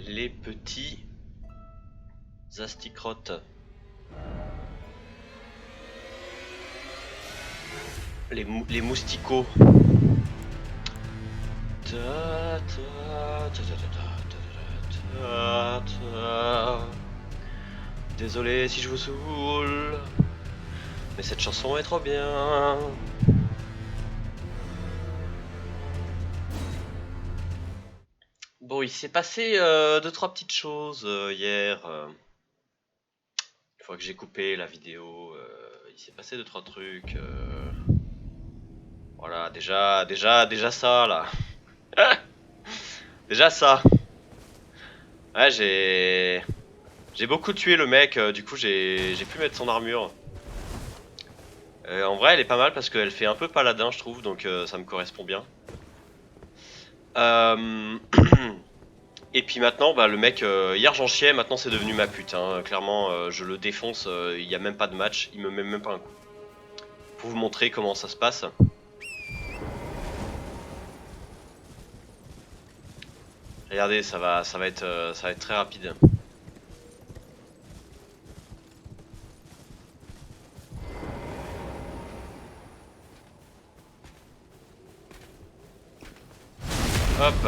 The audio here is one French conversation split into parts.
Les petits asticrottes. Les mousticots. Désolé si je vous saoule, mais cette chanson est trop bien. Bon, il s'est passé 2-3 petites choses hier. Une fois que j'ai coupé la vidéo, il s'est passé 2-3 trucs. Voilà, déjà ça là. Déjà ça. Ouais, j'ai beaucoup tué le mec. Du coup, j'ai pu mettre son armure. En vrai, elle est pas mal parce qu'elle fait un peu paladin, je trouve, donc ça me correspond bien. Et puis maintenant, bah, le mec, hier j'en chiais, maintenant c'est devenu ma pute. Hein. Clairement, je le défonce, il n'y a même pas de match, il me met même pas un coup. Pour vous montrer comment ça se passe. Regardez, ça va être très rapide. Hop.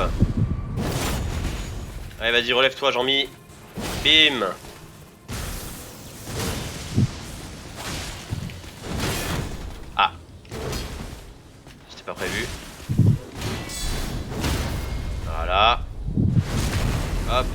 Allez, vas-y, relève-toi, Jean-Mi. Bim. Ah. C'était pas prévu. Voilà. Hop.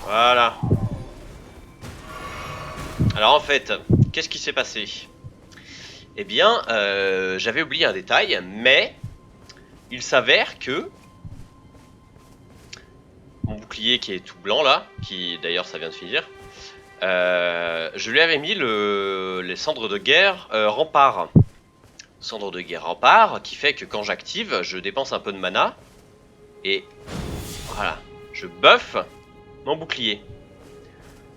Voilà. Alors en fait, qu'est-ce qui s'est passé? Eh bien, j'avais oublié un détail, mais il s'avère que mon bouclier qui est tout blanc là, qui d'ailleurs ça vient de finir, je lui avais mis les cendres de guerre rempart. Cendres de guerre rempart, qui fait que quand j'active, je dépense un peu de mana, et voilà, je buff mon bouclier.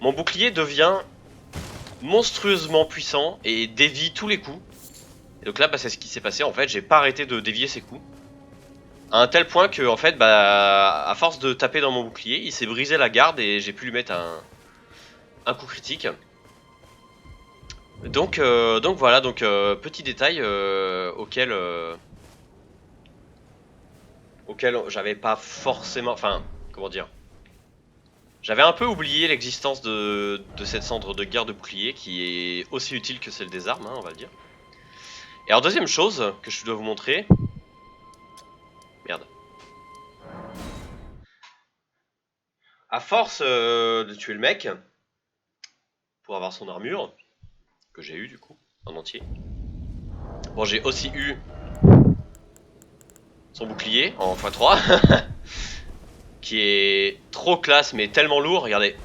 Mon bouclier devient monstrueusement puissant et dévie tous les coups. Et donc là, bah, c'est ce qui s'est passé, en fait, j'ai pas arrêté de dévier ses coups. À un tel point que, en fait, bah, à force de taper dans mon bouclier, il s'est brisé la garde et j'ai pu lui mettre un coup critique. Donc voilà, petit détail auquel j'avais pas forcément, enfin, comment dire, j'avais un peu oublié l'existence de cette cendre de guerre de bouclier qui est aussi utile que celle des armes, hein, on va le dire. Et alors deuxième chose que je dois vous montrer, merde. À force de tuer le mec pour avoir son armure, que j'ai eu du coup en entier. Bon, j'ai aussi eu son bouclier en x3 qui est trop classe mais tellement lourd, regardez.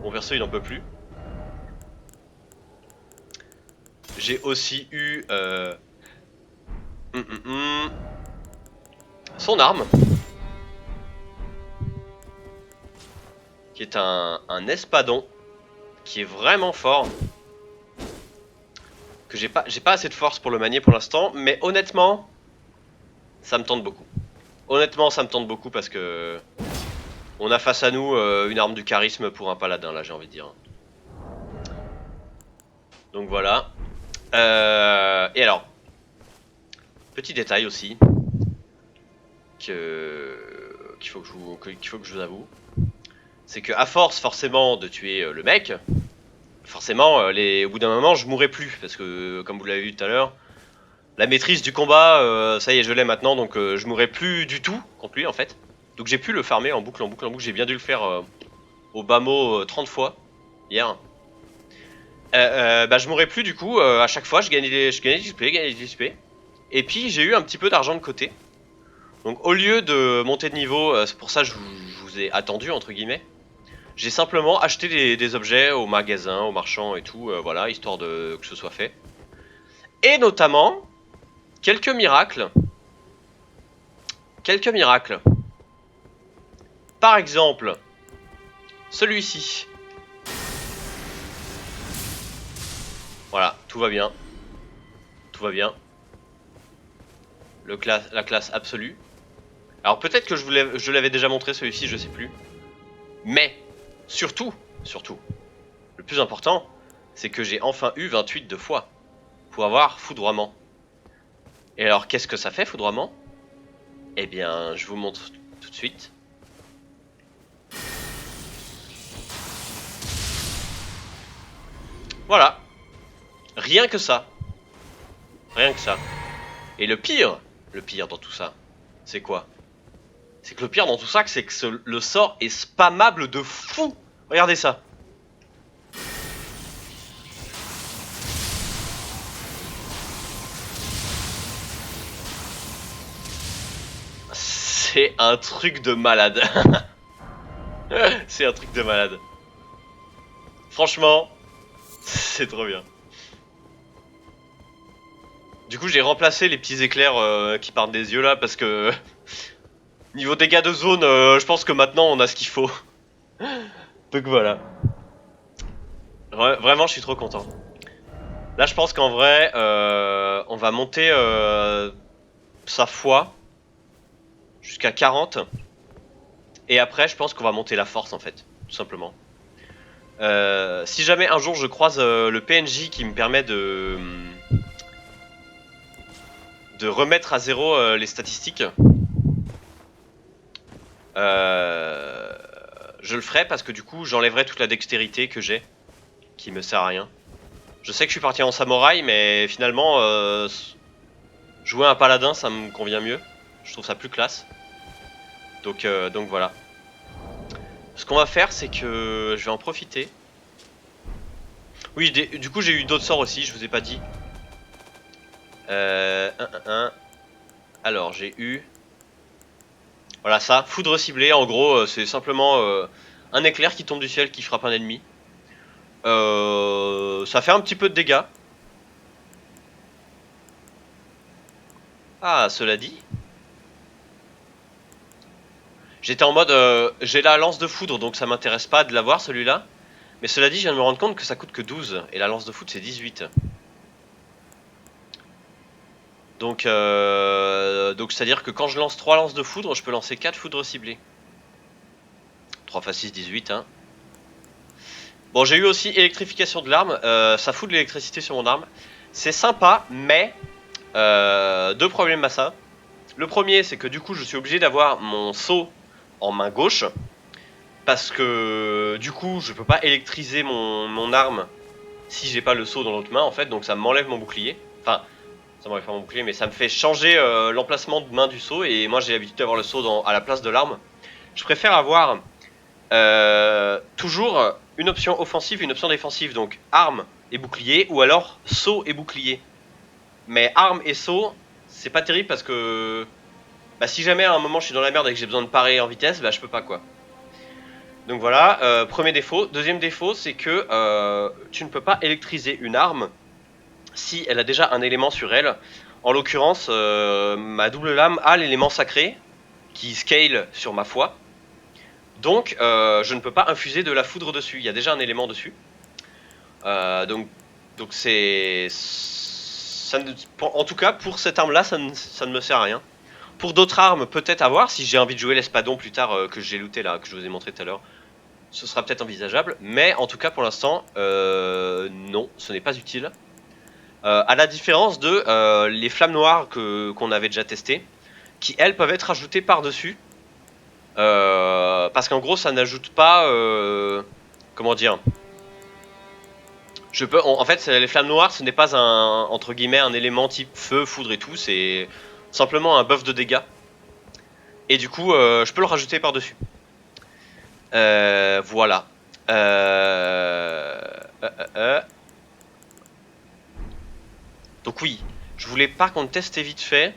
Mon perso il en peut plus. J'ai aussi eu son arme qui est un espadon qui est vraiment fort. Que j'ai pas assez de force pour le manier pour l'instant, mais honnêtement, ça me tente beaucoup. Honnêtement, ça me tente beaucoup parce que on a face à nous une arme du charisme pour un paladin, là, j'ai envie de dire. Donc voilà. Et alors, petit détail aussi qu'il faut que je vous avoue, c'est que à force forcément de tuer le mec, forcément, au bout d'un moment, je mourrai plus parce que, comme vous l'avez vu tout à l'heure, la maîtrise du combat, ça y est, je l'ai maintenant, donc je mourrai plus du tout contre lui en fait. Donc j'ai pu le farmer en boucle, j'ai bien dû le faire au bas mot 30 fois hier. Bah je mourrais plus du coup, à chaque fois je gagnais du XP, et puis j'ai eu un petit peu d'argent de côté. Donc au lieu de monter de niveau, c'est pour ça que je vous ai attendu entre guillemets, j'ai simplement acheté des objets au magasin, au marchand et tout, voilà, histoire que ce soit fait. Et notamment, quelques miracles. Quelques miracles. Par exemple, celui-ci. Voilà, tout va bien. Tout va bien. La classe absolue. Alors peut-être que je l'avais déjà montré celui-ci, je sais plus. Mais, surtout, le plus important, c'est que j'ai enfin eu 28 de fois pour avoir foudroiement. Et alors qu'est-ce que ça fait foudroiement? Eh bien, je vous montre tout de suite. Voilà. Rien que ça. Rien que ça. Et le pire dans tout ça, c'est quoi? C'est que le pire dans tout ça, c'est que le sort est spammable de fou. Regardez ça. C'est un truc de malade. C'est un truc de malade. Franchement, c'est trop bien. Du coup, j'ai remplacé les petits éclairs qui partent des yeux là parce que niveau dégâts de zone, je pense que maintenant on a ce qu'il faut. Donc voilà. Vraiment, je suis trop content. Là, je pense qu'en vrai, on va monter sa foi jusqu'à 40. Et après, je pense qu'on va monter la force en fait, tout simplement. Si jamais un jour je croise le PNJ qui me permet de remettre à zéro les statistiques, je le ferai parce que du coup j'enlèverai toute la dextérité que j'ai, qui me sert à rien. Je sais que je suis parti en samouraï, mais finalement jouer un paladin ça me convient mieux. Je trouve ça plus classe. Donc voilà. Ce qu'on va faire, c'est que je vais en profiter. Oui, du coup j'ai eu d'autres sorts aussi, je vous ai pas dit. Alors j'ai eu... Voilà ça, foudre ciblée, en gros c'est simplement un éclair qui tombe du ciel qui frappe un ennemi. Ça fait un petit peu de dégâts. Ah, cela dit... J'étais en mode, j'ai la lance de foudre donc ça m'intéresse pas de l'avoir celui-là. Mais cela dit, je viens de me rendre compte que ça coûte que 12 et la lance de foudre c'est 18. Donc c'est-à-dire que quand je lance 3 lances de foudre, je peux lancer 4 foudres ciblées. 3 x 6, 18 hein. Bon, j'ai eu aussi électrification de l'arme, ça fout de l'électricité sur mon arme. C'est sympa, mais deux problèmes à ça. Le premier, c'est que du coup, je suis obligé d'avoir mon seau en main gauche. Parce que du coup, je peux pas électriser mon arme si j'ai pas le seau dans l'autre main, en fait. Donc ça m'enlève mon bouclier. Enfin, ça m'enlève pas mon bouclier, mais ça me fait changer l'emplacement de main du seau. Et moi, j'ai l'habitude d'avoir le seau à la place de l'arme. Je préfère avoir toujours une option offensive, une option défensive, donc arme et bouclier, ou alors saut et bouclier. Mais arme et saut, c'est pas terrible parce que bah, si jamais à un moment je suis dans la merde et que j'ai besoin de parer en vitesse, bah je peux pas quoi. Donc voilà, premier défaut. Deuxième défaut, c'est que tu ne peux pas électriser une arme si elle a déjà un élément sur elle. En l'occurrence, ma double lame a l'élément sacré qui scale sur ma foi. Donc je ne peux pas infuser de la foudre dessus, il y a déjà un élément dessus. Donc c'est... En tout cas pour cette arme là ça ne me sert à rien. Pour d'autres armes peut-être à voir, si j'ai envie de jouer l'espadon plus tard que j'ai looté là, que je vous ai montré tout à l'heure. Ce sera peut-être envisageable, mais en tout cas pour l'instant non, ce n'est pas utile. À la différence de les flammes noires qu'on avait déjà testées, qui elles peuvent être ajoutées par dessus. Parce qu'en gros ça n'ajoute pas comment dire, en fait les flammes noires ce n'est pas un entre guillemets un élément type feu, foudre et tout, c'est simplement un buff de dégâts. Et du coup je peux le rajouter par dessus. Voilà. Donc oui, je voulais par contre tester vite fait.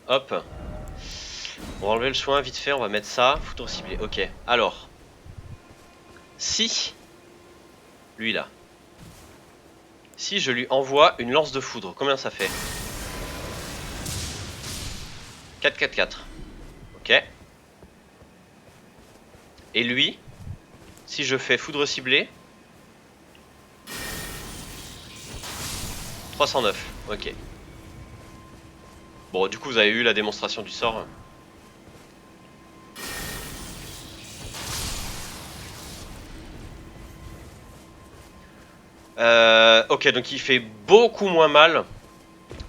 Hop. On va enlever le soin vite fait, on va mettre ça. Foudre ciblée, ok. Alors. Si. Lui là. Si je lui envoie une lance de foudre, combien ça fait? 4, 4, 4. Ok. Et lui, si je fais foudre ciblée, 309. Ok. Bon, du coup, vous avez eu la démonstration du sort. Ok, donc il fait beaucoup moins mal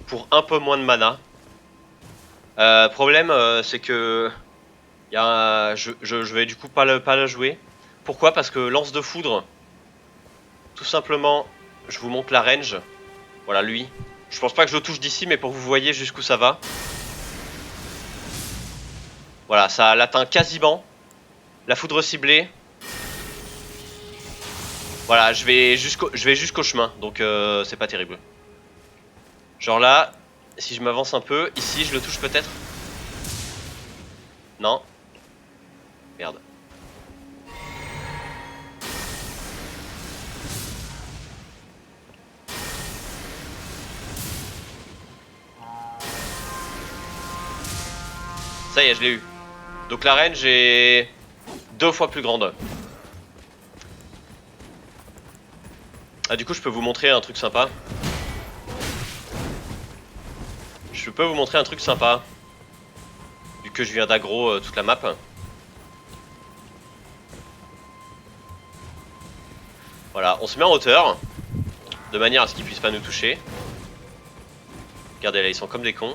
pour un peu moins de mana. Problème, c'est que je vais du coup pas la jouer. Pourquoi? Parce que lance de foudre, tout simplement, je vous montre la range. Voilà, lui. Je pense pas que je le touche d'ici, mais pour que vous voyez jusqu'où ça va. Voilà, ça l'atteint quasiment. La foudre ciblée. Voilà, je vais jusqu'au chemin, donc c'est pas terrible. Genre là, si je m'avance un peu, ici je le touche peut-être. Non. Merde. Ça y est, je l'ai eu. Donc la range est 2 fois plus grande. Ah, du coup, je peux vous montrer un truc sympa. Je peux vous montrer un truc sympa. Vu que je viens d'aggro toute la map. Voilà, on se met en hauteur. De manière à ce qu'ils puissent pas nous toucher. Regardez là, ils sont comme des cons.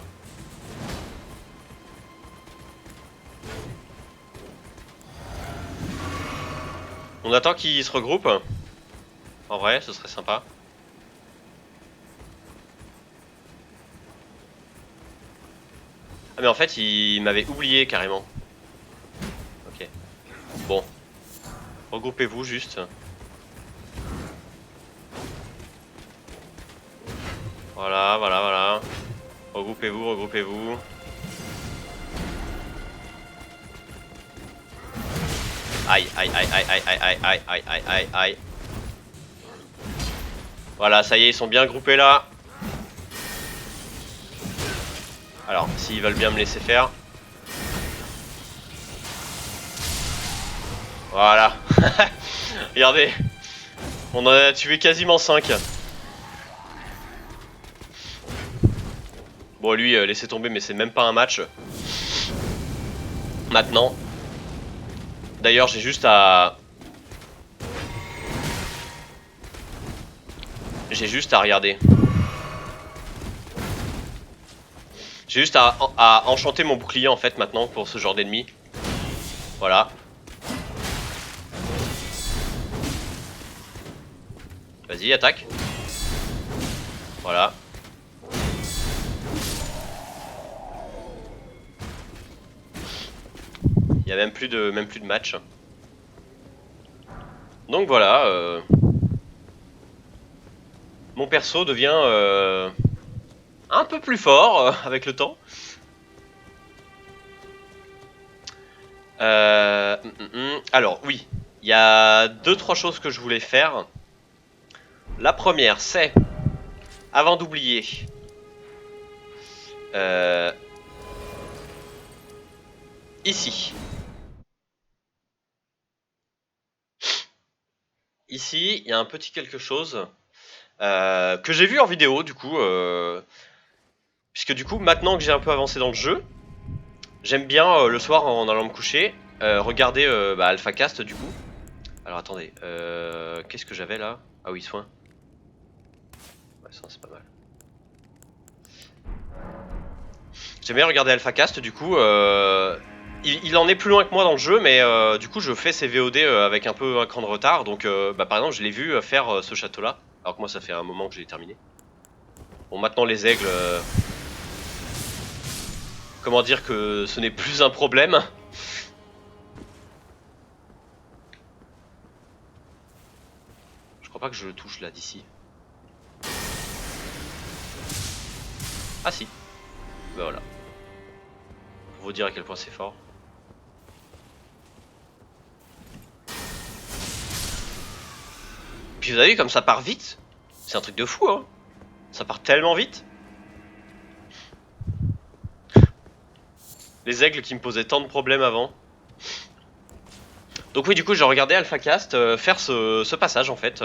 On attend qu'ils se regroupent. En vrai, ce serait sympa. Ah mais en fait, il m'avait oublié carrément. Ok. Bon. Regroupez-vous juste. Voilà, voilà, voilà. Regroupez-vous, regroupez-vous. Aïe, aïe, aïe, aïe, aïe, aïe, aïe, aïe, aïe, aïe, aïe, aïe. Voilà, ça y est, ils sont bien groupés là. Alors, s'ils veulent bien me laisser faire. Voilà. Regardez. On en a tué quasiment 5. Bon, lui, laissez tomber, mais c'est même pas un match. Maintenant. D'ailleurs, j'ai juste à... regarder. J'ai juste à enchanter mon bouclier en fait maintenant pour ce genre d'ennemi. Voilà. Vas-y, attaque. Voilà. Il y a même plus de match. Donc voilà. Mon perso devient un peu plus fort avec le temps. Alors oui, il y a 2-3 choses que je voulais faire. La première, c'est, avant d'oublier, ici. Ici, il y a un petit quelque chose que j'ai vu en vidéo, du coup, puisque du coup, maintenant que j'ai un peu avancé dans le jeu, j'aime bien le soir en allant me coucher, regarder AlphaCast du coup. Alors attendez, qu'est-ce que j'avais là? Ah oui, soin. Ouais, ça c'est pas mal. J'aime bien regarder AlphaCast du coup. Il en est plus loin que moi dans le jeu, mais du coup je fais ses VOD avec un peu un cran de retard. Donc par exemple, je l'ai vu faire ce château-là, alors que moi ça fait un moment que je l'ai terminé. Bon, maintenant les aigles, comment dire que ce n'est plus un problème. Je crois pas que je le touche là d'ici. Ah si. Bah voilà. Pour vous dire à quel point c'est fort. Puis vous avez vu comme ça part vite. C'est un truc de fou, hein. Ça part tellement vite. Les aigles qui me posaient tant de problèmes avant. Donc oui, du coup, j'ai regardé AlphaCast faire ce passage, en fait.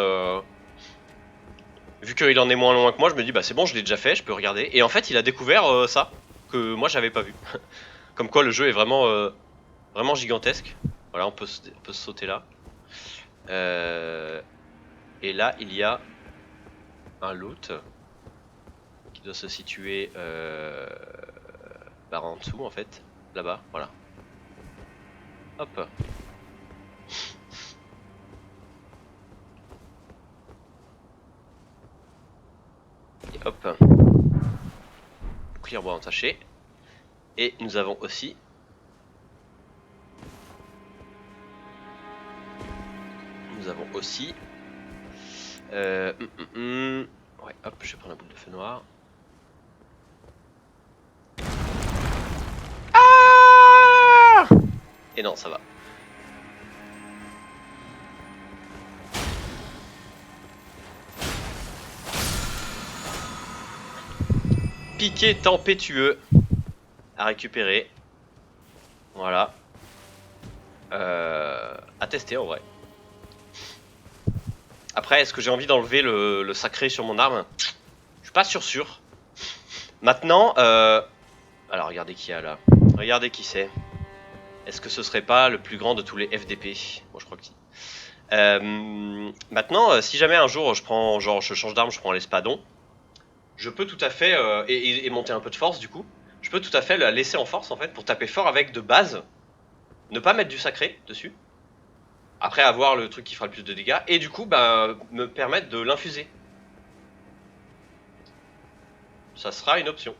Vu qu'il en est moins loin que moi, je me dis, bah c'est bon, je l'ai déjà fait, je peux regarder. Et en fait, il a découvert ça, que moi, j'avais pas vu. Comme quoi, le jeu est vraiment gigantesque. Voilà, on peut se sauter là. Et là, il y a un loot qui doit se situer en dessous, en fait. Là-bas, voilà. Hop. Et hop. Bouclier bois entaché. Et nous avons aussi ouais, hop, je vais prendre la boule de feu noir. Ah! Et non, ça va. Piqué tempétueux à récupérer. Voilà. À tester en vrai. Après, est-ce que j'ai envie d'enlever le sacré sur mon arme? Je suis pas sûr. Maintenant, alors regardez qui y a là. Regardez qui c'est. Est-ce que ce serait pas le plus grand de tous les FDP? Bon, je crois que si. Maintenant, si jamais un jour je prends, genre, je change d'arme, je prends l'espadon, je peux tout à fait et monter un peu de force du coup. Je peux tout à fait la laisser en force en fait pour taper fort avec de base. Ne pas mettre du sacré dessus. Après avoir le truc qui fera le plus de dégâts et du coup bah me permettre de l'infuser. Ça sera une option.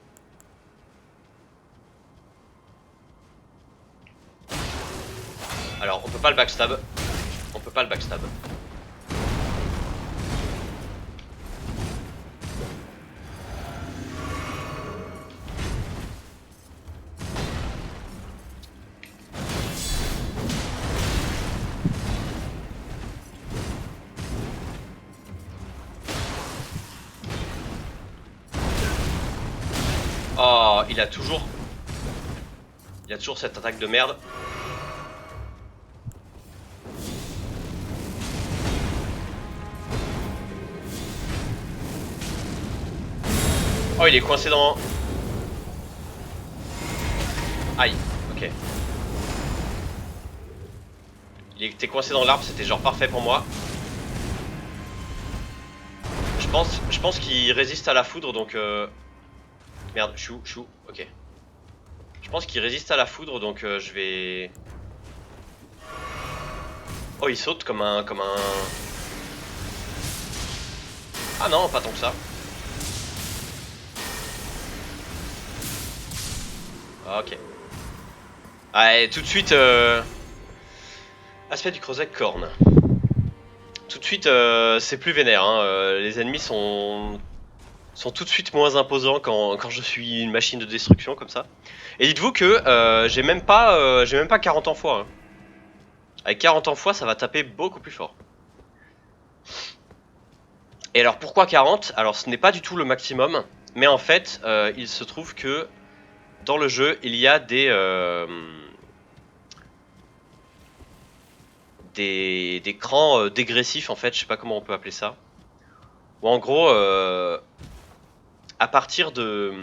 Alors on peut pas le backstab. On peut pas le backstab. Oh, il a toujours cette attaque de merde. Oh, il est coincé dans... Aïe, ok. Il était coincé dans l'arbre, c'était genre parfait pour moi. Je pense qu'il résiste à la foudre, donc... Merde, chou, ok. Je pense qu'il résiste à la foudre, donc je vais... Oh, il saute comme un... Ah non, pas tant que ça. Ok. Allez, tout de suite... Aspect du creuset corne. Tout de suite, c'est plus vénère. Hein. Les ennemis sont tout de suite moins imposants quand je suis une machine de destruction comme ça. Et dites-vous que j'ai même pas 40 ans fois. Hein. Avec 40 ans fois, ça va taper beaucoup plus fort. Et alors pourquoi 40? Alors ce n'est pas du tout le maximum, mais en fait, il se trouve que dans le jeu, il y a des crans dégressifs en fait, je sais pas comment on peut appeler ça. Ou en gros, à partir de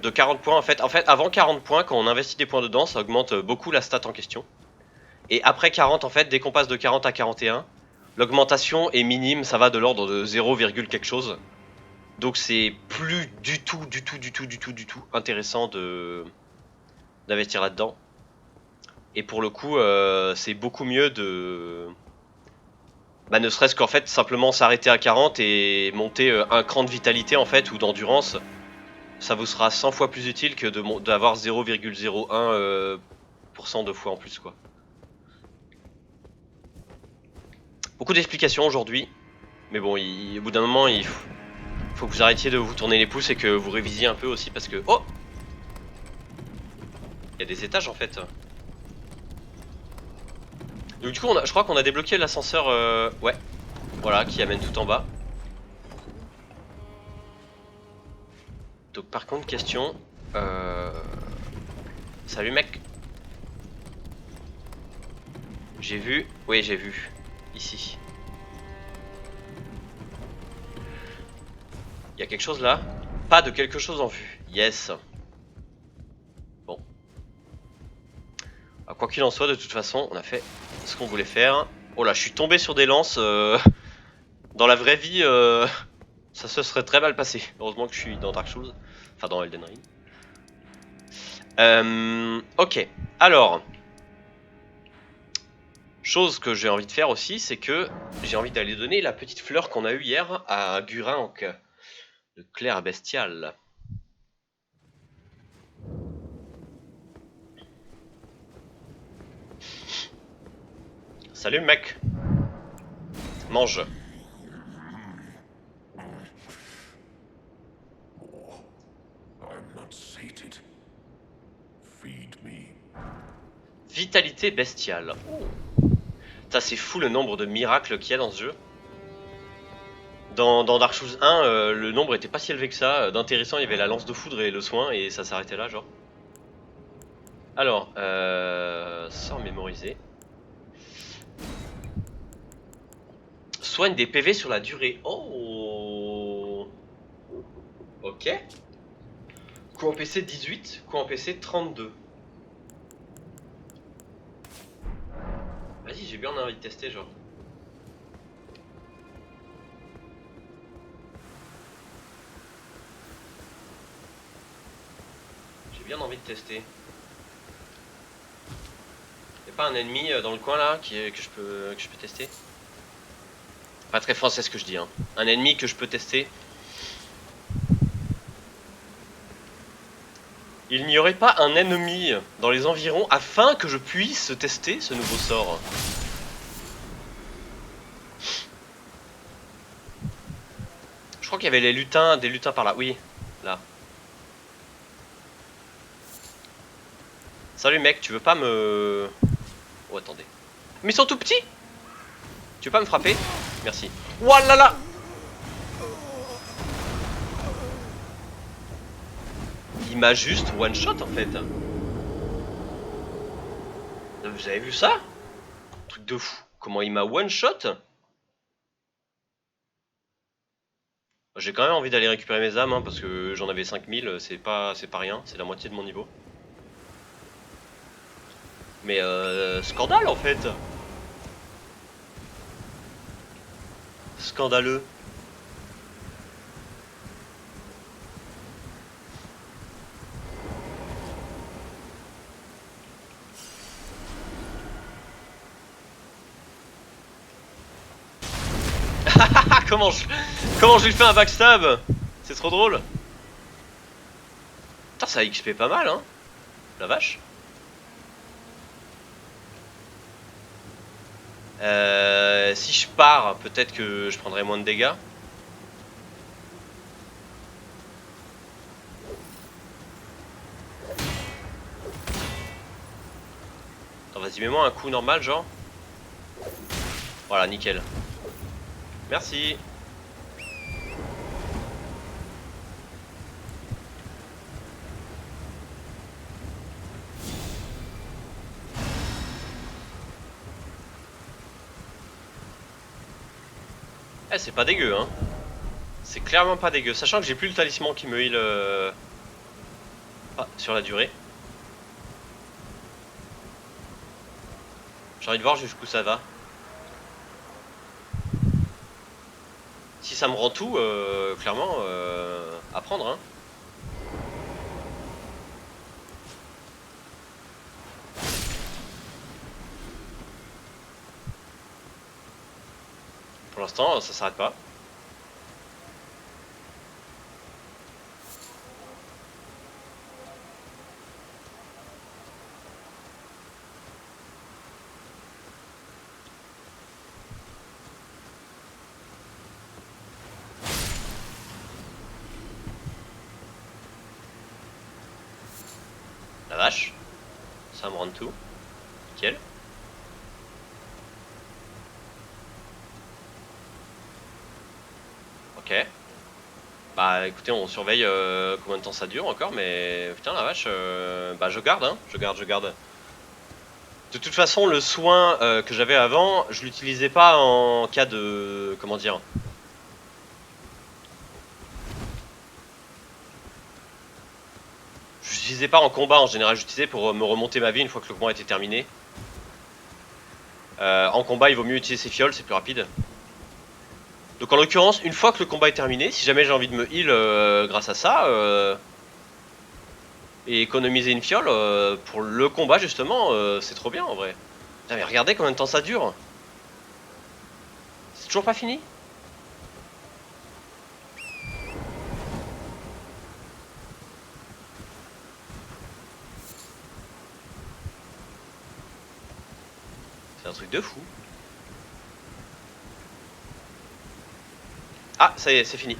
40 points en fait, avant 40 points, quand on investit des points dedans, ça augmente beaucoup la stat en question. Et après 40 en fait, dès qu'on passe de 40 à 41, l'augmentation est minime, ça va de l'ordre de 0, quelque chose. Donc c'est plus du tout intéressant d'investir là-dedans. Et pour le coup, c'est beaucoup mieux de... Bah, ne serait-ce qu'en fait, simplement s'arrêter à 40 et monter un cran de vitalité en fait, ou d'endurance. Ça vous sera 100 fois plus utile que d'avoir 0,01% de fois en plus, quoi. Beaucoup d'explications aujourd'hui. Mais bon, au bout d'un moment, il faut que vous arrêtiez de vous tourner les pouces et que vous révisiez un peu aussi parce que... Oh! Il y a des étages en fait. Donc du coup, je crois qu'on a débloqué l'ascenseur... Ouais. Voilà, qui amène tout en bas. Donc par contre, question... Salut mec. J'ai vu... Oui, j'ai vu. Ici. Il y a quelque chose là? Pas de quelque chose en vue. Yes. Bon. Ah, quoi qu'il en soit, de toute façon, on a fait ce qu'on voulait faire. Oh là, je suis tombé sur des lances. Dans la vraie vie, ça se serait très mal passé. Heureusement que je suis dans Dark Souls. Enfin, dans Elden Ring. Ok. Alors... Chose que j'ai envie de faire aussi, c'est que j'ai envie d'aller donner la petite fleur qu'on a eue hier à Gurinck, le clerc bestial. Salut mec. Mange. I'm not sated. Feed me. Vitalité bestiale. Ça c'est fou le nombre de miracles qu'il y a dans ce jeu. Dans Dark Souls 1, le nombre était pas si élevé que ça. D'intéressant, il y avait la lance de foudre et le soin, et ça s'arrêtait là, genre. Alors, sort mémorisé. Soigne des PV sur la durée. Oh. Ok. Coup en PC 18, coup en PC 32. Vas-y, j'ai bien envie de tester, genre. J'ai bien envie de tester. Y'a pas un ennemi dans le coin là que je peux tester? Pas très français ce que je dis, hein. Un ennemi que je peux tester. Il n'y aurait pas un ennemi dans les environs afin que je puisse tester ce nouveau sort. Je crois qu'il y avait les lutins, des lutins par là. Oui, là. Salut mec, tu veux pas me... Oh attendez. Mais ils sont tout petits. Tu veux pas me frapper? Merci. Ouah. Il m'a juste one shot en fait. Vous avez vu ça? Truc de fou. Comment il m'a one shot? J'ai quand même envie d'aller récupérer mes âmes, hein, parce que j'en avais 5000, c'est pas rien, c'est la moitié de mon niveau. Mais scandale en fait. Scandaleux. comment je lui fais un backstab? C'est trop drôle. Putain, ça a XP pas mal, hein. La vache. Si je pars, peut-être que je prendrai moins de dégâts. Attends, vas-y, mets-moi un coup normal, genre. Voilà, nickel. Merci. Eh, c'est pas dégueu, hein. C'est clairement pas dégueu. Sachant que j'ai plus le talisman qui me heal sur la durée. J'ai envie de voir jusqu'où ça va. Si ça me rend tout, clairement, à prendre, hein. Pour l'instant, ça s'arrête pas. La vache. Ça me rend tout. Nickel. Ok. Bah écoutez, on surveille combien de temps ça dure encore, mais putain la vache, bah je garde, hein, je garde. De toute façon, le soin que j'avais avant, je l'utilisais pas en cas de... comment dire? Je l'utilisais pas en combat en général, j'utilisais pour me remonter ma vie une fois que le combat était terminé. En combat, il vaut mieux utiliser ses fioles, c'est plus rapide. Donc en l'occurrence, une fois que le combat est terminé, si jamais j'ai envie de me heal grâce à ça, et économiser une fiole pour le combat justement, c'est trop bien en vrai. Putain, mais regardez combien de temps ça dure. C'est toujours pas fini. C'est un truc de fou. Ah, ça y est, c'est fini.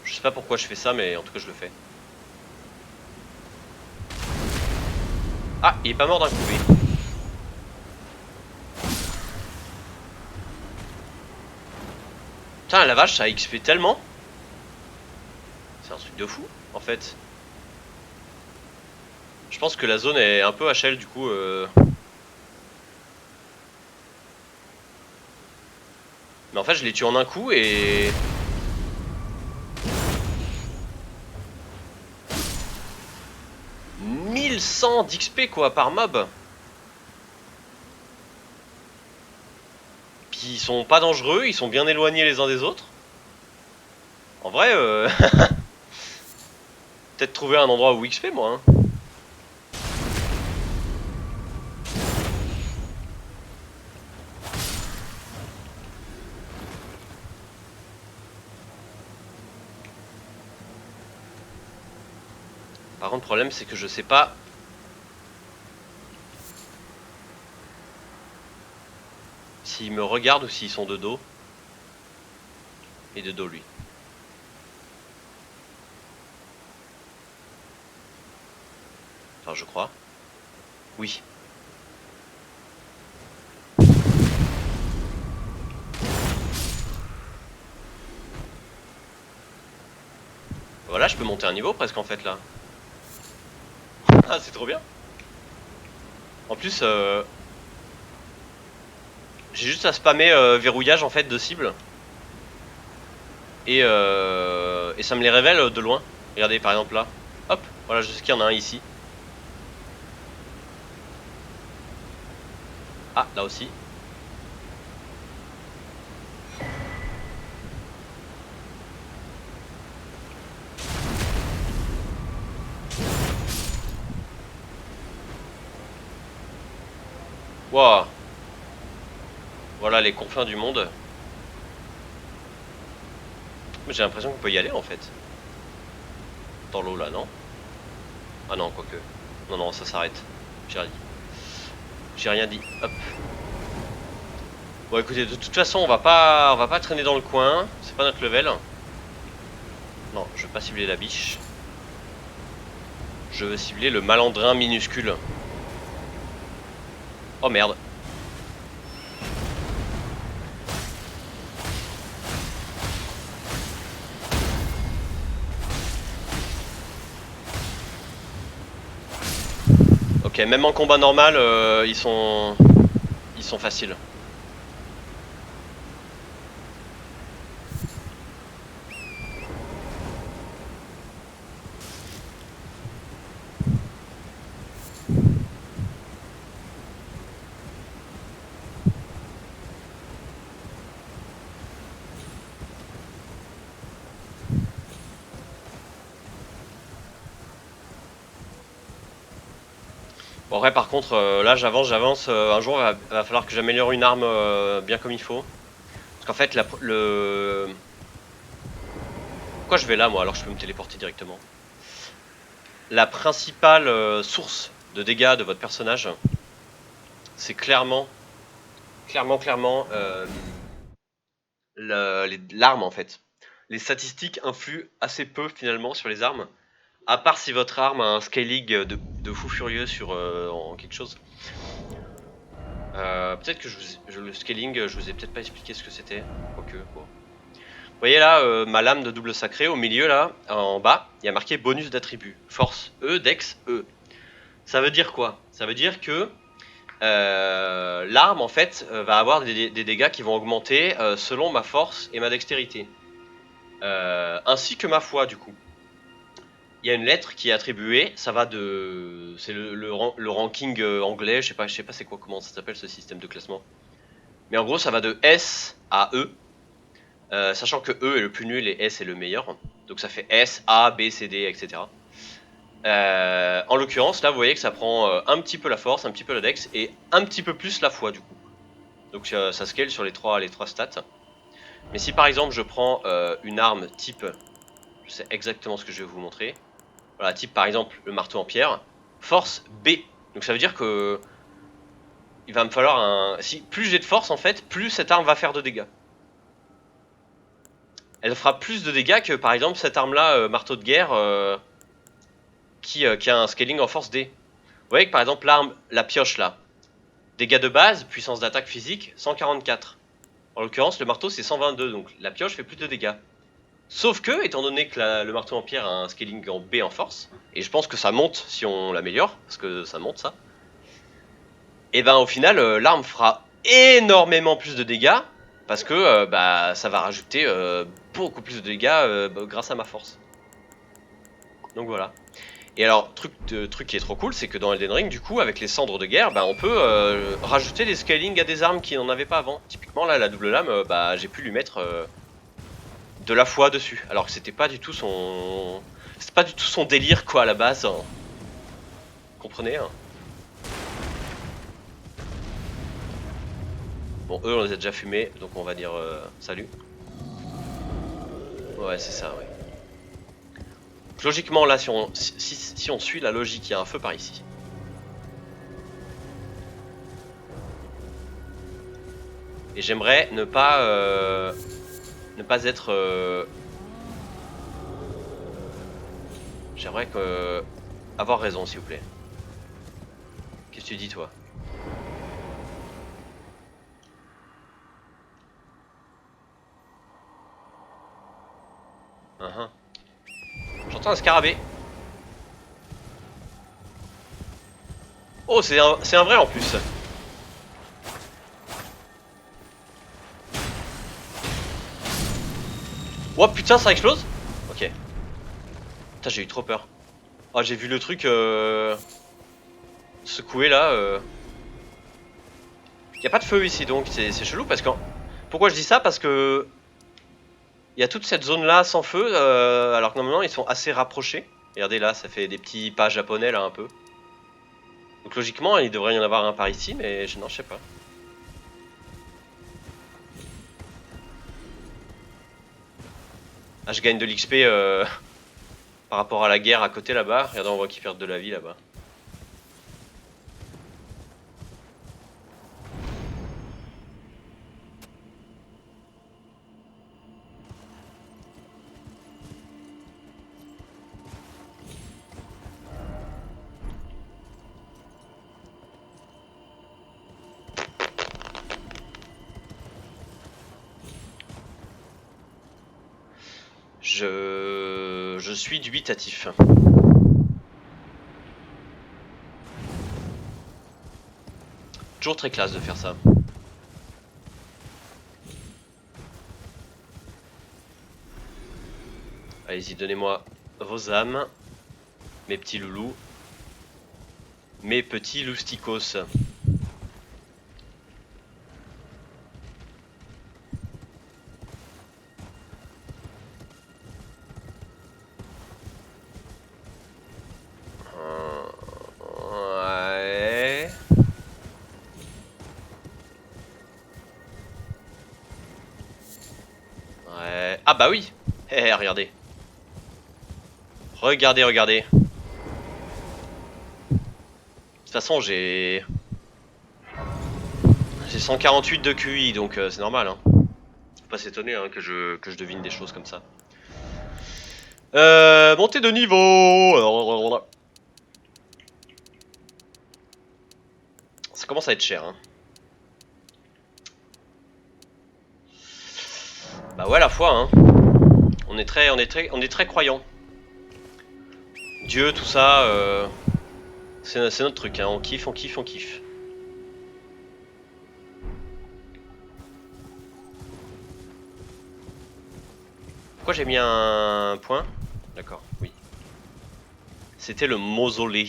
Je sais pas pourquoi je fais ça, mais en tout cas je le fais. Ah, il est pas mort d'un coup, lui. Putain, la vache, ça a XP tellement. C'est un truc de fou, en fait. Je pense que la zone est un peu HL, du coup... Mais en fait, je l'ai tué en un coup et... 1100 d'XP quoi par mob. Puis ils sont pas dangereux, ils sont bien éloignés les uns des autres. En vrai, peut-être trouver un endroit où XP moi. Hein. Par contre, le problème c'est que je sais pas. S'ils me regardent ou s'ils sont de dos. Et de dos lui. Enfin, je crois. Oui. Voilà, je peux monter un niveau presque en fait là. Ah, c'est trop bien. En plus, j'ai juste à spammer verrouillage en fait de cible. Et ça me les révèle de loin. Regardez par exemple là. Hop, voilà, je sais qu'il y en a un ici. Ah, là aussi. Waouh. Voilà les confins du monde. Mais j'ai l'impression qu'on peut y aller en fait. Dans l'eau là, non? Ah non, quoique. Non, non, ça s'arrête. J'ai rien dit. J'ai rien dit. Hop. Bon écoutez, de toute façon, on va pas traîner dans le coin. C'est pas notre level. Non, je veux pas cibler la biche. Je veux cibler le malandrin minuscule. Oh merde. Ok, même en combat normal, ils sont faciles. Bon, après, par contre, là, j'avance. Un jour, il va falloir que j'améliore une arme bien comme il faut. Parce qu'en fait, pourquoi je vais là, moi, alors que je peux me téléporter directement? La principale source de dégâts de votre personnage, c'est clairement l'arme, en fait. Les statistiques influent assez peu, finalement, sur les armes. À part si votre arme a un scaling de de fou furieux sur en quelque chose. Peut-être que le scaling, je vous ai peut-être pas expliqué ce que c'était. Quoique, bon. Vous voyez là, ma lame de double sacré, au milieu là, en bas, il y a marqué bonus d'attribut. Force E, Dex E. Ça veut dire quoi? Ça veut dire que l'arme en fait va avoir des dégâts qui vont augmenter selon ma force et ma dextérité. Ainsi que ma foi du coup. Il y a une lettre qui est attribuée, ça va de... C'est le ranking anglais, je sais pas c'est quoi, comment ça s'appelle ce système de classement. Mais en gros ça va de S à E, sachant que E est le plus nul et S est le meilleur. Donc ça fait S, A, B, C, D, etc. En l'occurrence là vous voyez que ça prend un petit peu la force, un petit peu la dex et un petit peu plus la foi du coup. Donc ça scale sur les trois stats. Mais si par exemple je prends une arme type, je sais exactement ce que je vais vous montrer. Voilà, type par exemple le marteau en pierre, force B. Donc ça veut dire que il va me falloir un... plus j'ai de force en fait, plus cette arme va faire de dégâts. Elle fera plus de dégâts que par exemple cette arme là, marteau de guerre, qui a un scaling en force D. Vous voyez que par exemple l'arme, la pioche là, dégâts de base, puissance d'attaque physique, 144. En l'occurrence le marteau c'est 122, donc la pioche fait plus de dégâts. Sauf que, étant donné que le marteau en pierre a un scaling en B en force, et je pense que ça monte si on l'améliore, parce que ça monte ça, et ben au final l'arme fera énormément plus de dégâts, parce que bah, ça va rajouter beaucoup plus de dégâts grâce à ma force. Donc voilà. Et alors, truc qui est trop cool, c'est que dans Elden Ring, du coup, avec les cendres de guerre, bah, on peut rajouter des scalings à des armes qui n'en avaient pas avant. Typiquement là, la double lame, bah, j'ai pu lui mettre de la foi dessus, alors que c'était pas du tout son délire quoi à la base, hein. Comprenez hein. Bon, eux on les a déjà fumés, donc on va dire salut. Ouais c'est ça, ouais. Donc, logiquement là, si on suit la logique, il y a un feu par ici. Et j'aimerais ne pas être j'aimerais avoir raison s'il vous plaît. Qu'est-ce que tu dis toi? J'entends un scarabée. Oh, c'est un vrai en plus. Oh putain, ça explose. Ok. Putain, j'ai eu trop peur. Oh, j'ai vu le truc secouer là. Y a pas de feu ici donc c'est chelou parce que... Pourquoi je dis ça? Parce que... Il y a toute cette zone là sans feu alors que normalement ils sont assez rapprochés. Regardez là, ça fait des petits pas japonais là un peu. Donc logiquement il devrait y en avoir un par ici mais non, je sais pas. Ah, je gagne de l'XP par rapport à la guerre à côté là-bas. Regardez, on voit qu'ils perdent de la vie là-bas. Je suis dubitatif. Toujours très classe de faire ça. Allez-y, donnez-moi vos âmes, mes petits loulous, mes petits lousticos. Ouais. Ouais. Ah bah oui. Regardez. Regardez. De toute façon, j'ai 148 de QI, donc c'est normal. Hein. Faut pas s'étonner hein, que je devine des choses comme ça. Montée de niveau. commence à être cher. Hein. Bah ouais, la foi. Hein. On est très croyants. Dieu, tout ça, c'est notre truc. Hein. On kiffe, on kiffe, on kiffe. Pourquoi j'ai mis un point? D'accord, oui. C'était le mausolée.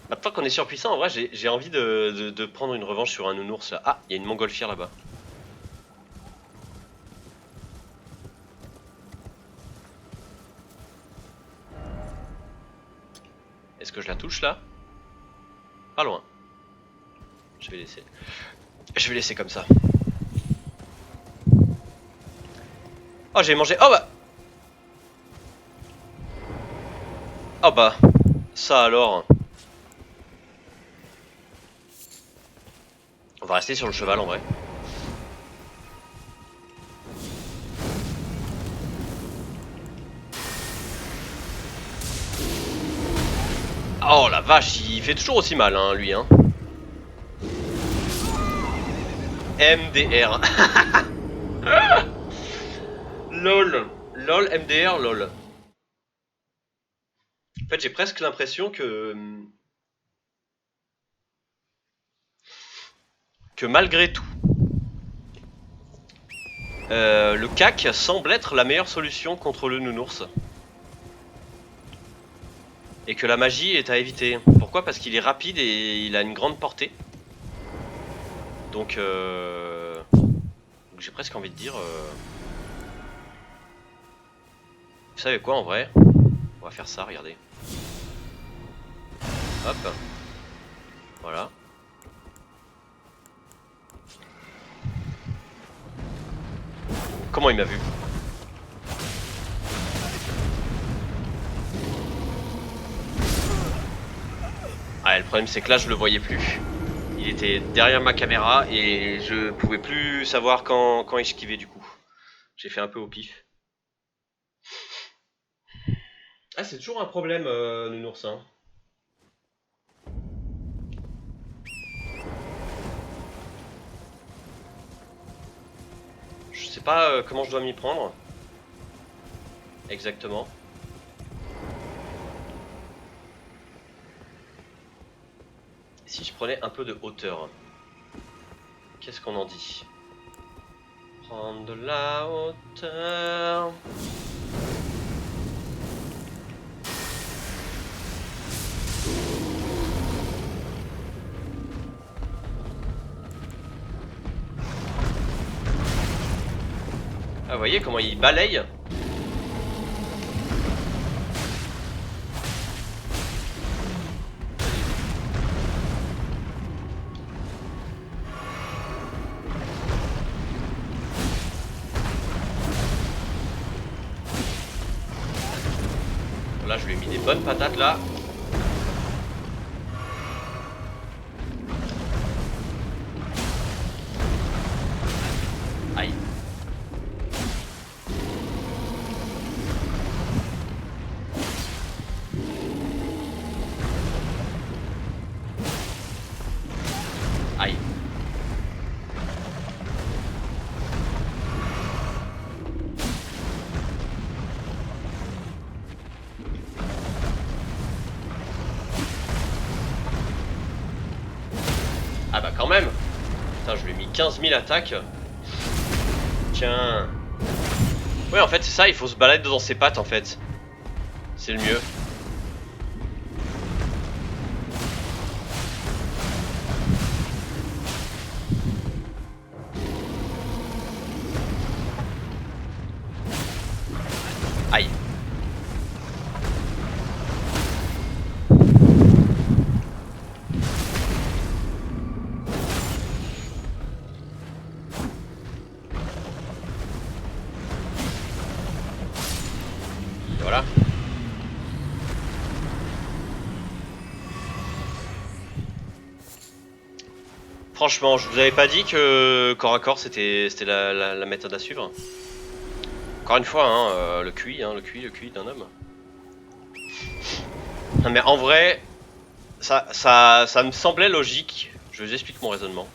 Maintenant qu'on est surpuissant, en vrai, j'ai envie de prendre une revanche sur un nounours là. Ah, il y a une montgolfière là-bas. Est-ce que je la touche là? Pas loin. Je vais laisser. Je vais laisser comme ça. Oh, j'ai mangé. Oh bah. Oh bah. Ça alors. On va rester sur le cheval en vrai. Oh la vache, il fait toujours aussi mal, hein, lui. Hein. MDR. LOL. LOL, MDR, LOL. En fait, j'ai presque l'impression que malgré tout, le CAC semble être la meilleure solution contre le nounours. Et que la magie est à éviter. Pourquoi? Parce qu'il est rapide et il a une grande portée. Donc j'ai presque envie de dire... Vous savez quoi en vrai? On va faire ça, regardez. Hop. Voilà. Comment il m'a vu? Ah, le problème c'est que là je le voyais plus. Il était derrière ma caméra et je pouvais plus savoir quand esquiver du coup. J'ai fait un peu au pif. Ah, c'est toujours un problème, nounours. Hein. Je sais pas comment je dois m'y prendre. Exactement. Si je prenais un peu de hauteur. Qu'est-ce qu'on en dit? Prendre de la hauteur. Ah, vous voyez comment il balaye? Là, je lui ai mis des bonnes patates là. Aïe. Aïe. Ah bah quand même. Putain, je lui ai mis 15 000 attaques. Tiens. Ouais, en fait, c'est ça, il faut se balader dans ses pattes, en fait. C'est le mieux. Aïe. Et voilà. Franchement, je vous avais pas dit que corps à corps c'était la méthode à suivre. Encore une fois, hein, le QI d'un homme. Non mais en vrai, ça me semblait logique. Je vous explique mon raisonnement.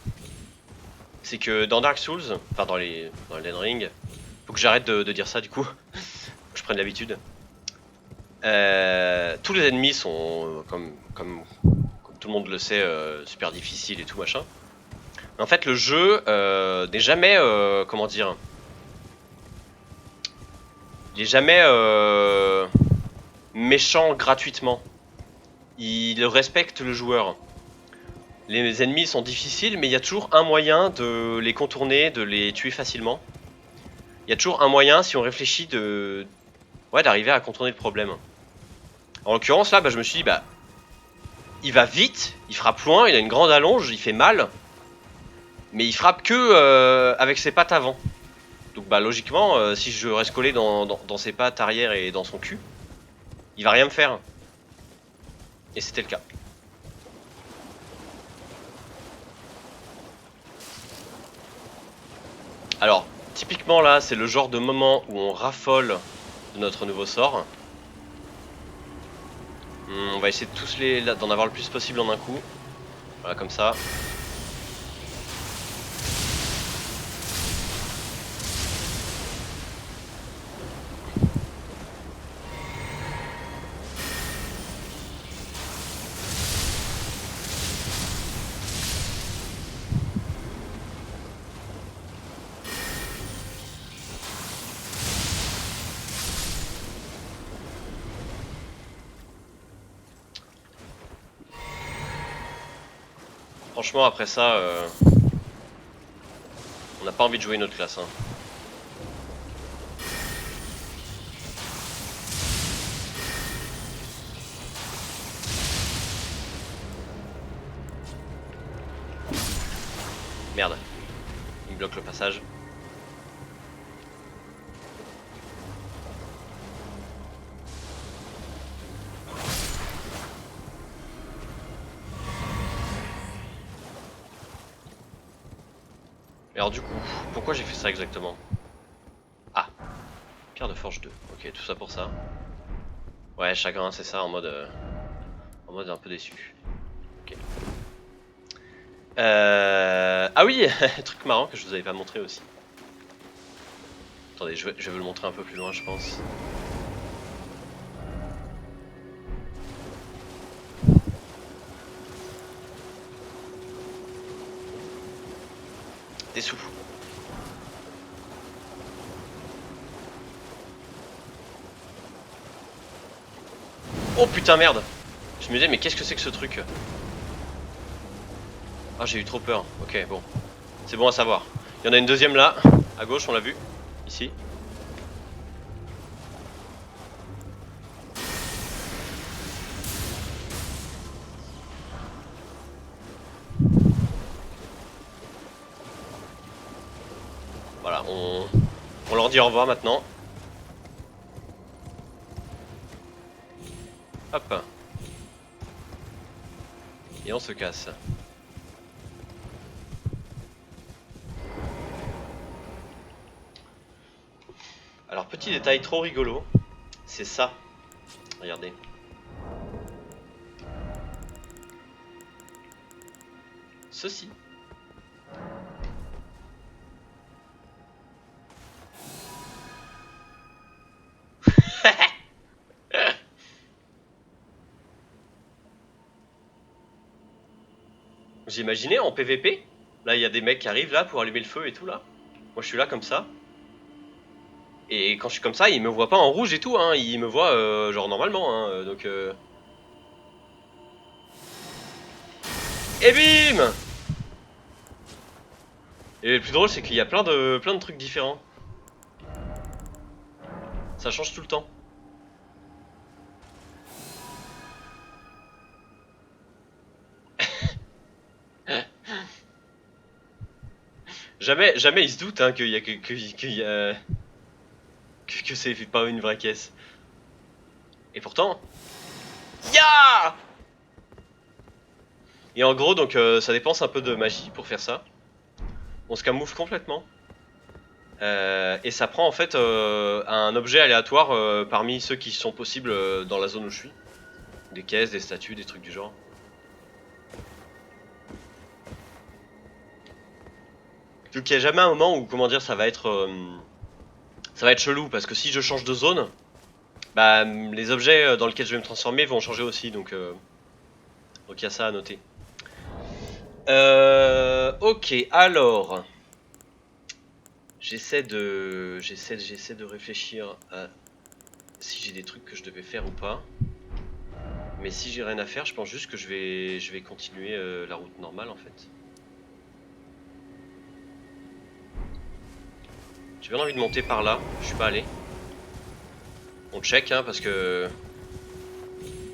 C'est que dans Dark Souls, enfin dans Elden Ring, faut que j'arrête de dire ça du coup, que je prenne l'habitude. Tous les ennemis sont, comme tout le monde le sait, super difficiles et tout machin. Mais en fait, le jeu n'est jamais, comment dire, il est jamais méchant gratuitement. Il respecte le joueur. Les ennemis sont difficiles, mais il y a toujours un moyen de les contourner, de les tuer facilement. Il y a toujours un moyen, si on réfléchit, d'arriver à contourner le problème. En l'occurrence, là, je me suis dit, il va vite, il frappe loin, il a une grande allonge, il fait mal. Mais il frappe que avec ses pattes avant. Donc logiquement, si je reste collé dans ses pattes arrière et dans son cul, il va rien me faire. Et c'était le cas. Alors, typiquement là, c'est le genre de moment où on raffole de notre nouveau sort. On va essayer de tous d'en avoir le plus possible en un coup. Voilà, comme ça. Franchement, après ça, on n'a pas envie de jouer une autre classe. Hein. Merde. Il me bloque le passage. Et alors du coup, pourquoi j'ai fait ça exactement? Ah, pierre de forge 2. Ok, tout ça pour ça. Ouais, chagrin, c'est ça, en mode un peu déçu. Ok. Ah oui, truc marrant que je vous avais pas montré aussi. Attendez, je vais vous le montrer un peu plus loin, je pense. Des sous. Oh putain merde. Je me disais mais qu'est-ce que c'est que ce truc? Ah j'ai eu trop peur. Ok bon. C'est bon à savoir. Il y en a une deuxième là. À gauche on l'a vu. Ici. Voilà, on leur dit au revoir maintenant. Hop. Et on se casse. Alors petit détail trop rigolo, c'est ça. Regardez. Ceci. Vous imaginez en PVP? Là il y a des mecs qui arrivent là pour allumer le feu et tout là. Moi je suis là comme ça. Et quand je suis comme ça, ils me voient pas en rouge et tout, hein. Ils me voient genre normalement, hein. Donc et bim! Et le plus drôle c'est qu'il y a plein de trucs différents. Ça change tout le temps. Jamais ils se doutent hein, qu'il y a que c'est pas une vraie caisse. Et pourtant, ya! Et en gros donc ça dépense un peu de magie pour faire ça. On se camoufle complètement. Et ça prend en fait un objet aléatoire parmi ceux qui sont possibles dans la zone où je suis. Des caisses, des statues, des trucs du genre. Donc il n'y a jamais un moment où, comment dire, ça va être chelou, parce que si je change de zone, bah les objets dans lesquels je vais me transformer vont changer aussi, donc il y a ça à noter. Ok, alors j'essaie de réfléchir à si j'ai des trucs que je devais faire ou pas. Mais si j'ai rien à faire, je pense juste que je vais continuer la route normale en fait. J'ai bien envie de monter par là, je suis pas allé. On check hein, parce que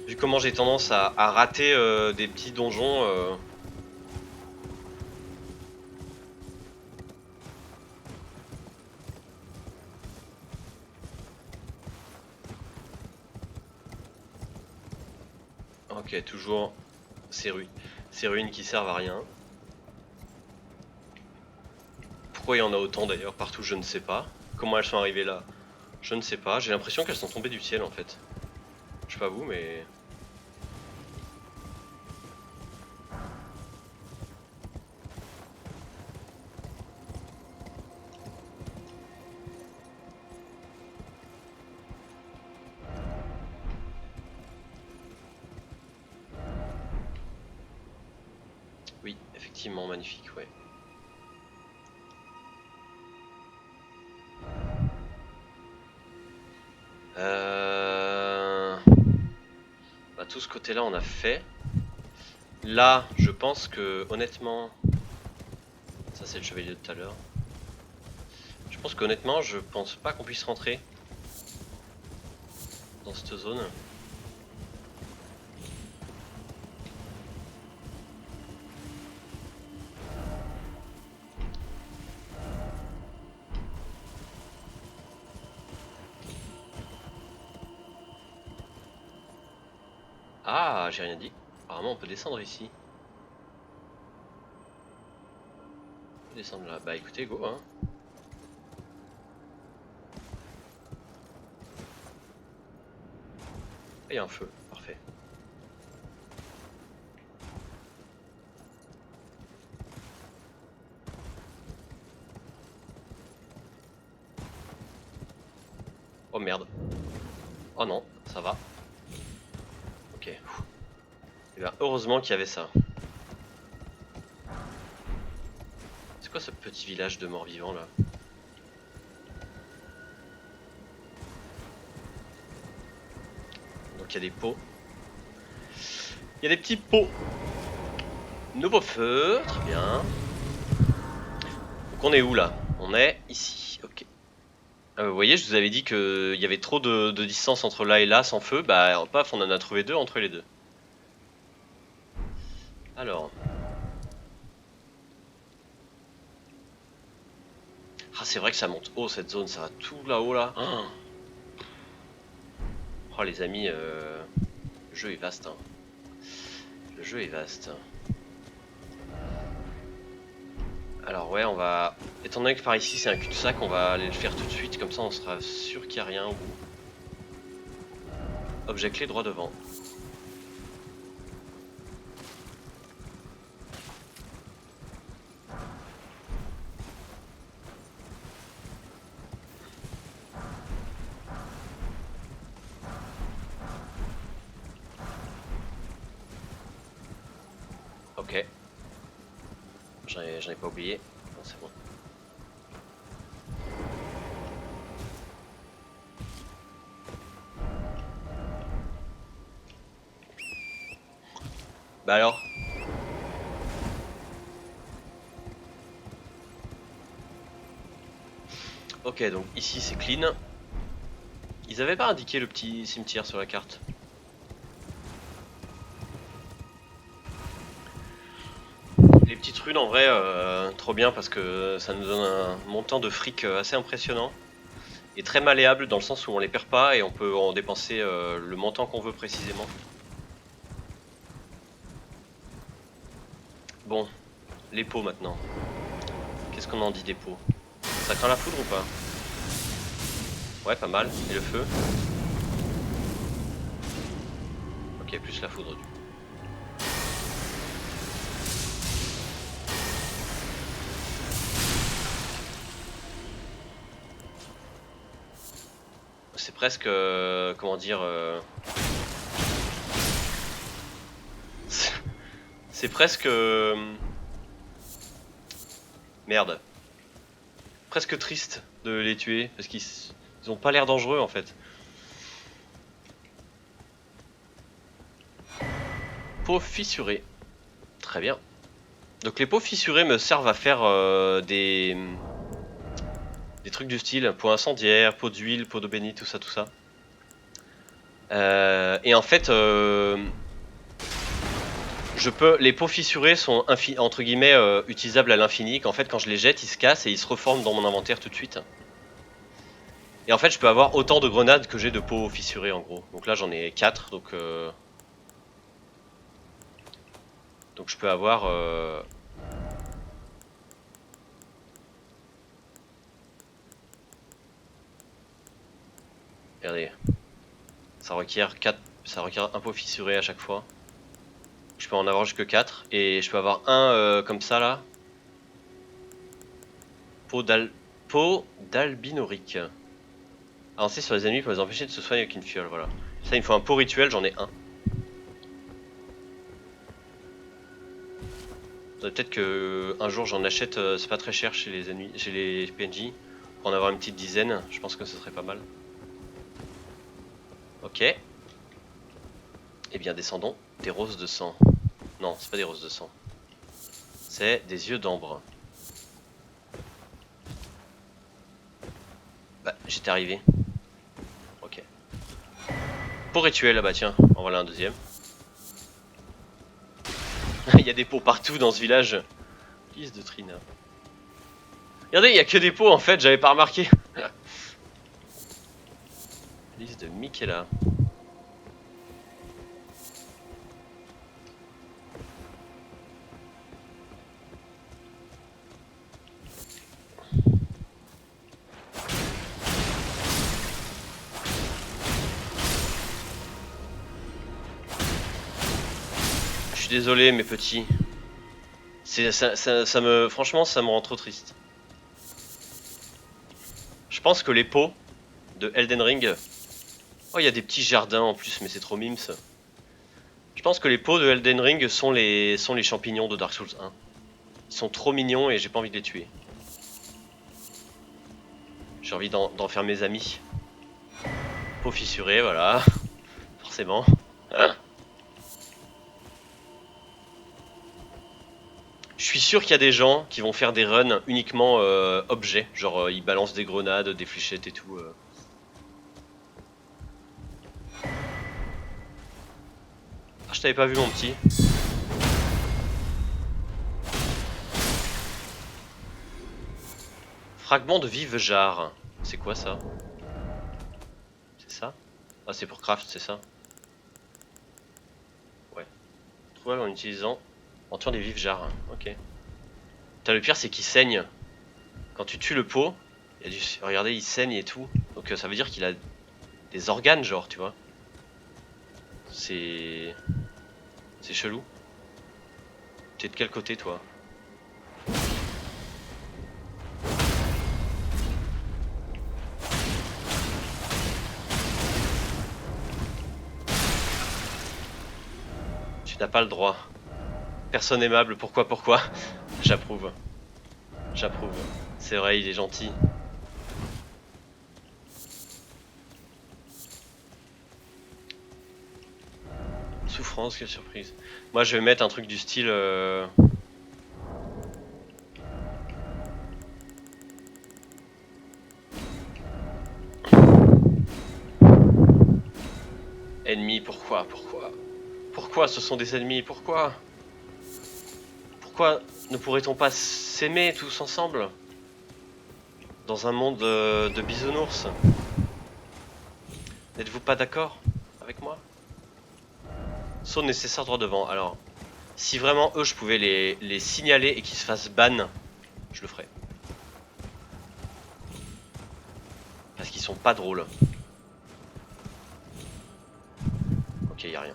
vu comment j'ai tendance à rater des petits donjons. Ok, toujours ces ruines qui servent à rien. Pourquoi il y en a autant d'ailleurs partout, je ne sais pas. Comment elles sont arrivées là, je ne sais pas. J'ai l'impression qu'elles sont tombées du ciel en fait. Je sais pas vous, mais... Oui, effectivement, magnifique, ouais. Bah, tout ce côté-là, on a fait. Là, je pense que, honnêtement... Ça, c'est le chevalier de tout à l'heure. Je pense qu'honnêtement, je pense pas qu'on puisse rentrer dans cette zone. Ah, j'ai rien dit. Apparemment, on peut descendre ici. On peut descendre là. Bah écoutez, go, hein. Il y a un feu, parfait. Oh merde. Oh non, ça va. Ok. Et bien, heureusement qu'il y avait ça. C'est quoi ce petit village de morts-vivants là? Donc il y a des pots. Il y a des petits pots. Nouveau feu, très bien. Donc on est où là? On est ici, ok. Vous voyez, je vous avais dit qu'il y avait trop de distance entre là et là sans feu. Bah paf, on en a trouvé deux entre les deux. Alors. Ah c'est vrai que ça monte haut cette zone, ça va tout là-haut là. Oh les amis, le jeu est vaste. Hein. Le jeu est vaste. Alors ouais, on va... Étant donné que par ici c'est un cul-de-sac, on va aller le faire tout de suite, comme ça on sera sûr qu'il n'y a rien au bout. Objet clé droit devant. Ok. J'en ai pas oublié. Non, c'est bon. Bah alors? Ok, donc ici c'est clean. Ils avaient pas indiqué le petit cimetière sur la carte. Les petites runes en vrai, trop bien parce que ça nous donne un montant de fric assez impressionnant. Et très malléable dans le sens où on les perd pas et on peut en dépenser le montant qu'on veut précisément. Bon, les pots maintenant. Qu'est-ce qu'on en dit des pots? Ça craint la foudre ou pas? Ouais, pas mal. Et le feu? Ok, plus la foudre du coup. presque... comment dire... c'est presque... merde. Presque triste de les tuer, parce qu'ils ont pas l'air dangereux en fait. Peau fissurée. Très bien. Donc les peaux fissurées me servent à faire des trucs du style peau incendiaire, peau d'huile, peau d'eau bénite, tout ça, tout ça. Et en fait, les peaux fissurées sont entre guillemets utilisables à l'infini. Qu'en fait, quand je les jette, ils se cassent et ils se reforment dans mon inventaire tout de suite. Et en fait, je peux avoir autant de grenades que j'ai de peaux fissurées en gros. Donc là, j'en ai 4, donc je peux avoir regardez, ça requiert un pot fissuré à chaque fois. Je peux en avoir jusque 4 et je peux avoir un comme ça là. Pot d'albinorique. Avancer sur les ennemis pour les empêcher de se soigner avec une fiole, voilà. Ça, il me faut un pot rituel, j'en ai un. Peut-être que un jour j'en achète, c'est pas très cher chez les ennemis, chez les PNJ. Pour en avoir une petite dizaine, je pense que ce serait pas mal. Ok. Eh bien, descendons. Des roses de sang. Non, c'est pas des roses de sang. C'est des yeux d'ambre. Bah, j'étais arrivé. Ok. Pot rituel là-bas, tiens. En voilà un deuxième. Il y a des pots partout dans ce village. Lise de Trina. Regardez, il y a que des pots en fait, j'avais pas remarqué. Lise de Michaela. Je suis désolé mes petits. Franchement ça me rend trop triste. Je pense que les pots de Elden Ring... Oh, il y a des petits jardins en plus, mais c'est trop mimes. Je pense que les pots de Elden Ring sont les champignons de Dark Souls 1. Ils sont trop mignons et j'ai pas envie de les tuer. J'ai envie d'en faire mes amis. Peau fissurée, voilà. Forcément. Je suis sûr qu'il y a des gens qui vont faire des runs uniquement objets. Genre ils balancent des grenades, des fléchettes et tout. Ah, je t'avais pas vu mon petit. Fragment de vive jarre. C'est quoi ça? C'est ça? Ah c'est pour craft, c'est ça? Ouais. Trouvable en utilisant... En tuant des vives jarres. Ok. Putain, le pire c'est qu'il saigne. Quand tu tues le pot, il y a du... regardez il saigne et tout. Donc ça veut dire qu'il a des organes genre tu vois. C'est chelou. T'es de quel côté toi? Tu n'as pas le droit. Personne aimable, pourquoi? J'approuve. J'approuve. C'est vrai, il est gentil. Souffrance, quelle surprise. Moi je vais mettre un truc du style... Ennemis, pourquoi? Pourquoi ce sont des ennemis? Pourquoi ne pourrait-on pas s'aimer tous ensemble? Dans un monde de bisounours? N'êtes-vous pas d'accord avec moi? Saut nécessaire droit devant. Alors, si vraiment eux je pouvais les signaler et qu'ils se fassent ban, je le ferais. Parce qu'ils sont pas drôles. Ok, y a rien.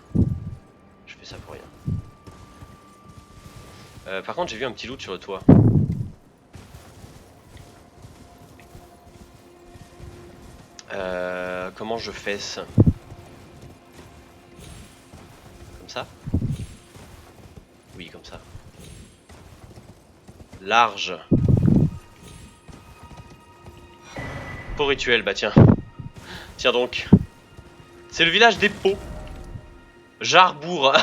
Je fais ça pour rien. Par contre, j'ai vu un petit loot sur le toit. Comment je fais ça? Comme ça? Oui, comme ça. Large. Pot rituel, bah tiens. Tiens donc. C'est le village des pots. Jarbourg.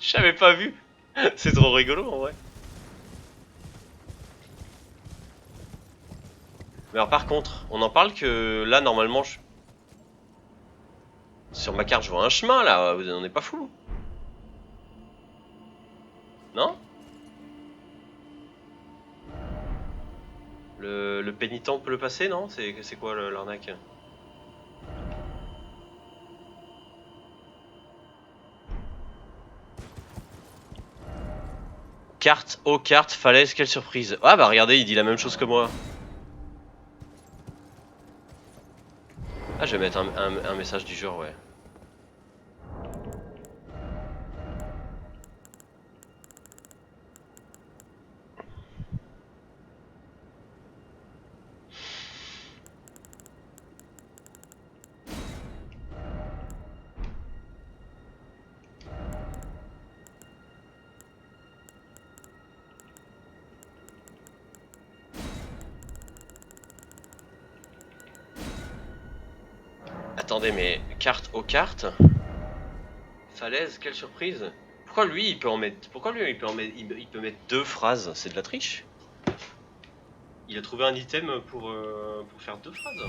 J'avais pas vu. C'est trop rigolo en vrai. Mais alors par contre, on en parle que là normalement sur ma carte je vois un chemin là, vous n'en êtes pas fou? Non? Le pénitent peut le passer, non? C'est quoi l'arnaque? Carte, oh carte, falaise, quelle surprise. Ah bah regardez, il dit la même chose que moi. Ah, je vais mettre un message du genre, ouais. Attendez, mais carte aux cartes? Falaise, quelle surprise. Pourquoi lui il peut en mettre. Pourquoi lui il peut en mettre. Il peut mettre 2 phrases? C'est de la triche? Il a trouvé un item pour faire 2 phrases.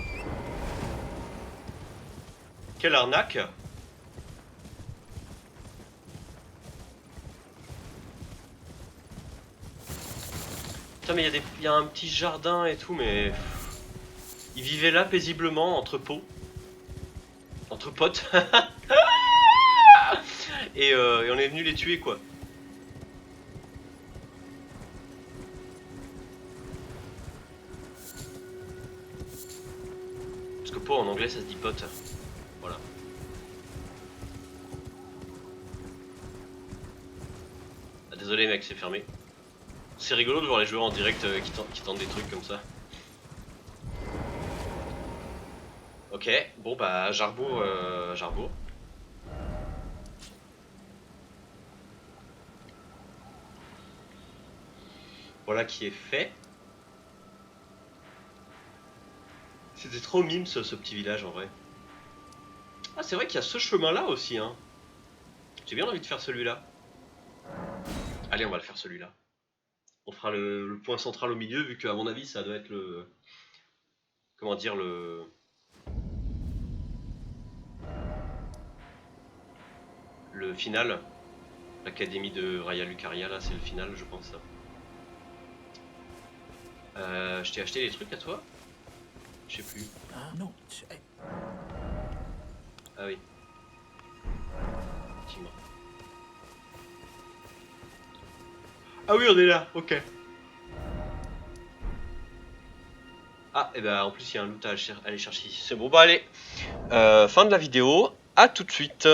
Quelle arnaque! Putain, mais il y a un petit jardin et tout, mais. Il vivait là paisiblement, entre pots. Entre potes. Et on est venu les tuer quoi. Parce que pot en anglais ça se dit pote. Voilà. Ah, désolé mec, c'est fermé. C'est rigolo de voir les joueurs en direct qui tentent des trucs comme ça. Ok, bon bah Jarbourg, Jarbourg. Voilà qui est fait. C'était trop mime ce petit village en vrai. Ah c'est vrai qu'il y a ce chemin là aussi hein. J'ai bien envie de faire celui-là. Allez on va le faire celui-là. On fera le point central au milieu vu qu'à mon avis ça doit être le... Comment dire le final. L'académie de Raya Lucaria là c'est le final je pense. Je t'ai acheté des trucs à toi? Je sais plus. Ah oui. Effectivement. Ah oui, on est là, ok. Ah, et ben en plus il y a un loot à aller chercher ici. C'est bon, bah allez. Fin de la vidéo. À tout de suite.